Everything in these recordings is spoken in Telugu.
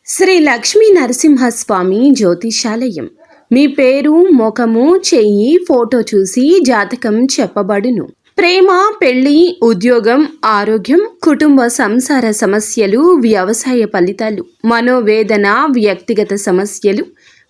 శ్రీ లక్ష్మీ నరసింహస్వామి జ్యోతిషాలయం. మీ పేరు, ముఖము, చెయ్యి ఫోటో చూసి జాతకం చెప్పబడును. ప్రేమ, పెళ్లి, ఉద్యోగం, ఆరోగ్యం, కుటుంబ సంసార సమస్యలు, వ్యవసాయ ఫలితాలు, మనోవేదన, వ్యక్తిగత సమస్యలు,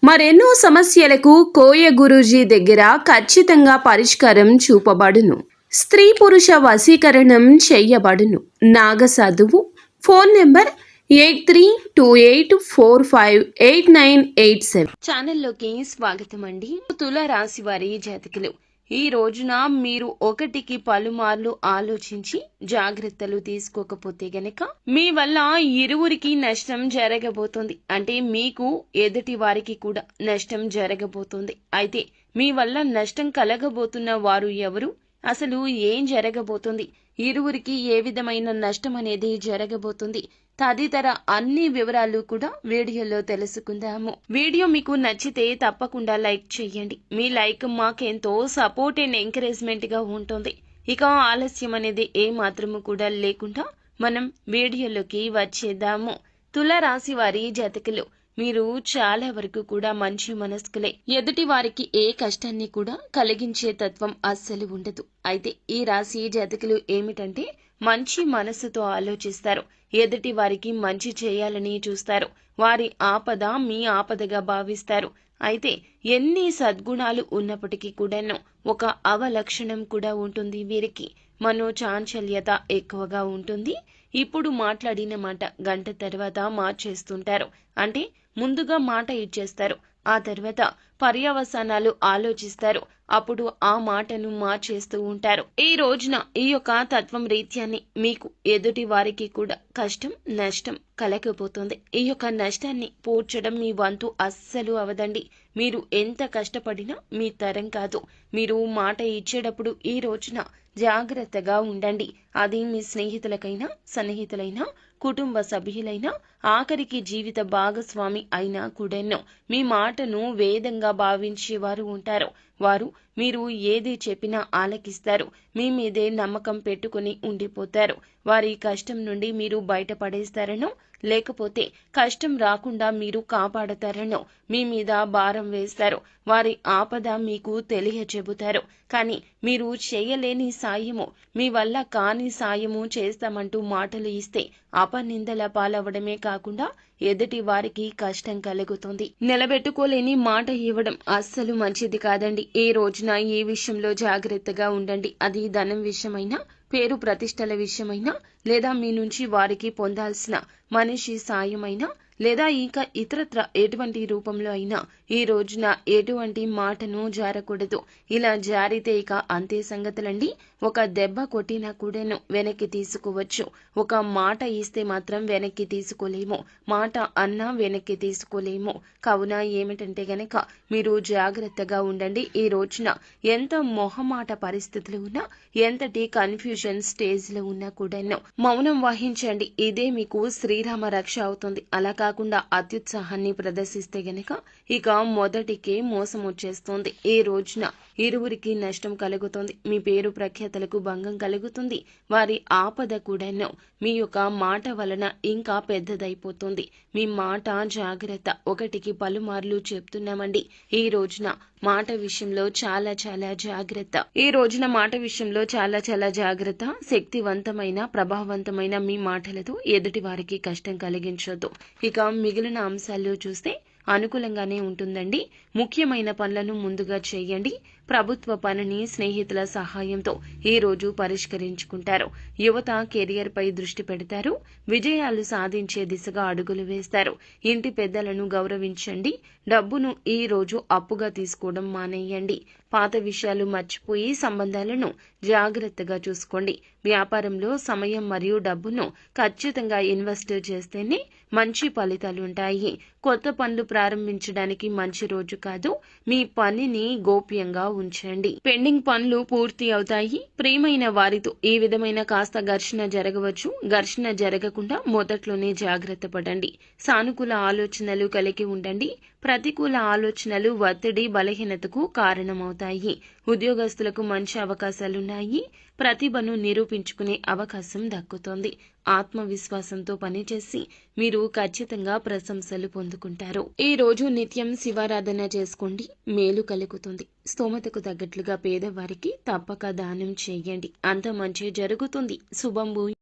మరెన్నో సమస్యలకు కోయ గురూజీ దగ్గర ఖచ్చితంగా పరిష్కారం చూపబడును. స్త్రీ పురుష వశీకరణం చెయ్యబడును. నాగసాధువు. Phone number 8328458987. ఛానల్లోకి స్వాగతం అండి. తుల రాశి వారి జాతకులు, ఈ రోజున మీరు ఒకటికి పలుమార్లు ఆలోచించి జాగ్రత్తలు తీసుకోకపోతే గనక మీ వల్ల ఇరువురికి నష్టం జరగబోతుంది. అంటే మీకు ఎదుటి వారికి కూడా నష్టం జరగబోతుంది. అయితే మీ వల్ల నష్టం కలగబోతున్న వారు ఎవరు, అసలు ఏం జరగబోతుంది, ఇరువురికి ఏ విధమైన నష్టం అనేది జరగబోతుంది, తదితర అన్ని వివరాలు కూడా వీడియోలో తెలుసుకుందాము. వీడియో మీకు నచ్చితే తప్పకుండా లైక్ చేయండి. మీ లైక్ మాకెంతో సపోర్ట్ అండ్ ఎంకరేజ్మెంట్ గా ఉంటుంది. ఇక ఆలస్యం అనేది ఏ మాత్రము కూడా లేకుండా మనం వీడియోలోకి వచ్చేద్దాము. తుల రాశి వారి జాతకులు, మీరు చాలా వరకు కూడా మంచి మనస్కులే. ఎదుటి వారికి ఏ కష్టాన్ని కూడా కలిగించే తత్వం అస్సలు ఉండదు. అయితే ఈ రాశి జాతకులు ఏమిటంటే మంచి మనస్సుతో ఆలోచిస్తారు. ఎదుటి వారికి మంచి చేయాలని చూస్తారు. వారి ఆపద మీ ఆపదగా భావిస్తారు. అయితే ఎన్ని సద్గుణాలు ఉన్నప్పటికీ కూడాను ఒక అవలక్షణం కూడా ఉంటుంది. వీరికి మనోచాంచల్యత ఎక్కువగా ఉంటుంది. ఇప్పుడు మాట్లాడిన మాట గంట తర్వాత మార్చేస్తుంటారు. అంటే ముందుగా మాట ఇచ్చేస్తారు, ఆ తర్వాత పర్యవసానాలు ఆలోచిస్తారు, అప్పుడు ఆ మాటను మార్చేస్తూ ఉంటారు. ఈ రోజున ఈ యొక్క తత్వం రీత్యాన్ని మీకు ఎదుటి వారికి కూడా కష్టం నష్టం కలగబోతుంది. ఈ యొక్క నష్టాన్ని పూడ్చడం మీ వంతు అస్సలు అవదండి. మీరు ఎంత కష్టపడినా మీ తరం కాదు. మీరు మాట ఇచ్చేటప్పుడు ఈ రోజున జాగ్రత్తగా ఉండండి. అది మీ స్నేహితులకైనా సన్నిహితులైనా కుటుంబ సభ్యులైనా ఆఖరికి జీవిత భాగస్వామి అయినా కూడాను మీ మాటను వేదంగా భావించేవారు ఉంటారు. వారు మీరు ఏది చెప్పినా ఆలకిస్తారు. మీ మీదే నమ్మకం పెట్టుకుని ఉండిపోతారు. వారి కష్టం నుండి మీరు బయటపడేస్తారనో లేకపోతే కష్టం రాకుండా మీరు కాపాడతారనో మీ మీద భారం వేస్తారు. వారి ఆపద మీకు తెలియచెబుతారు. కానీ మీరు చేయలేని సాయము, మీ వల్ల కాని సాయము చేస్తామంటూ మాటలు ఇస్తే అపనిందల పాలవడమే కాకుండా ఎదుటి వారికి కష్టం కలుగుతుంది. నిలబెట్టుకోలేని మాట ఇవ్వడం అస్సలు మంచిది కాదండి. ఈ రోజున ఈ విషయంలో జాగ్రత్తగా ఉండండి. అది ధనం విషయమైనా, పేరు ప్రతిష్టల విషయమైనా, లేదా మీ నుంచి వారికి పొందాల్సిన మనిషి సాయమైనా, లేదా ఇంకా ఇతరత్ర ఎటువంటి రూపంలో అయినా ఈ రోజున ఎటువంటి మాటను జారకూడదు. ఇలా జారితే ఇక అంతే సంగతులండి. ఒక దెబ్బ కొట్టినా కూడాను వెనక్కి తీసుకోవచ్చు. ఒక మాట ఇస్తే మాత్రం వెనక్కి తీసుకోలేము. మాట అన్నా వెనక్కి తీసుకోలేము. కావున ఏమిటంటే గనక మీరు జాగ్రత్తగా ఉండండి. ఈ రోజున ఎంత మొహమాట పరిస్థితులు ఉన్నా, ఎంతటి కన్ఫ్యూజన్ స్టేజ్ లో ఉన్నా కూడాను మౌనం వహించండి. ఇదే మీకు శ్రీరామ రక్ష అవుతుంది. అలా కాకుండా అత్యుత్సాహాన్ని ప్రదర్శిస్తే గనక ఇక మొదటికే మోసం వచ్చేస్తుంది. ఈ రోజున ఇరువురికి నష్టం కలుగుతుంది. మీ పేరు ప్రఖ్యాతలకు భంగం కలుగుతుంది. వారి ఆపద కూడాను మీ యొక్క మాట వలన ఇంకా పెద్దదైపోతుంది. మీ మాట జాగ్రత్త. ఒకటికి పలుమార్లు చెప్తున్నామండి. ఈ రోజున మాట విషయంలో చాలా చాలా జాగ్రత్త. ఈ రోజున మాట విషయంలో చాలా చాలా జాగ్రత్త. శక్తివంతమైన ప్రభావవంతమైన మీ మాటలతో ఎదుటి వారికి కష్టం కలిగించొద్దు. ఇక మిగిలిన అంశాల్లో చూస్తే అనుకూలంగానే ఉంటుందండి. ముఖ్యమైన పనులను ముందుగా చేయండి. ప్రభుత్వ పనిని స్నేహితుల సహాయంతో ఈ రోజు పరిష్కరించుకుంటారు. యువత కెరియర్ పై దృష్టి పెడతారు. విజయాలు సాధించే దిశగా అడుగులు వేస్తారు. ఇంటి పెద్దలను గౌరవించండి. డబ్బును ఈ రోజు అప్పుగా తీసుకోవడం మానేయండి. పాత విషయాలు మర్చిపోయి సంబంధాలను జాగ్రత్తగా చూసుకోండి. వ్యాపారంలో సమయం మరియు డబ్బును ఖచ్చితంగా ఇన్వెస్ట్ చేస్తేనే మంచి ఫలితాలుంటాయి. కొత్త పనులు ప్రారంభించడానికి మంచి రోజు కాదు. మీ పనిని గోప్యంగా ఉంచండి. పెండింగ్ పనులు పూర్తి అవుతాయి. ప్రియమైన వారితో ఈ విధమైన కాస్త ఘర్షణ జరగవచ్చు. ఘర్షణ జరగకుండా మొదట్లోనే జాగ్రత్త పడండి. సానుకూల ఆలోచనలు కలిగి ఉండండి. ప్రతికూల ఆలోచనలు ఒత్తిడి బలహీనతకు కారణమవుతాయి. అవుతాయి. ఉద్యోగస్తులకు మంచి అవకాశాలున్నాయి. ప్రతిభను నిరూపించుకునే అవకాశం దక్కుతోంది. ఆత్మవిశ్వాసంతో పనిచేసి మీరు ఖచ్చితంగా ప్రశంసలు పొందుకుంటారు. ఈ రోజు నిత్యం శివారాధన చేసుకోండి, మేలు కలుగుతుంది. స్తోమతకు తగ్గట్లుగా పేదవారికి తప్పక దానం చేయండి. అంత మంచి జరుగుతుంది. శుభం భూయాత్.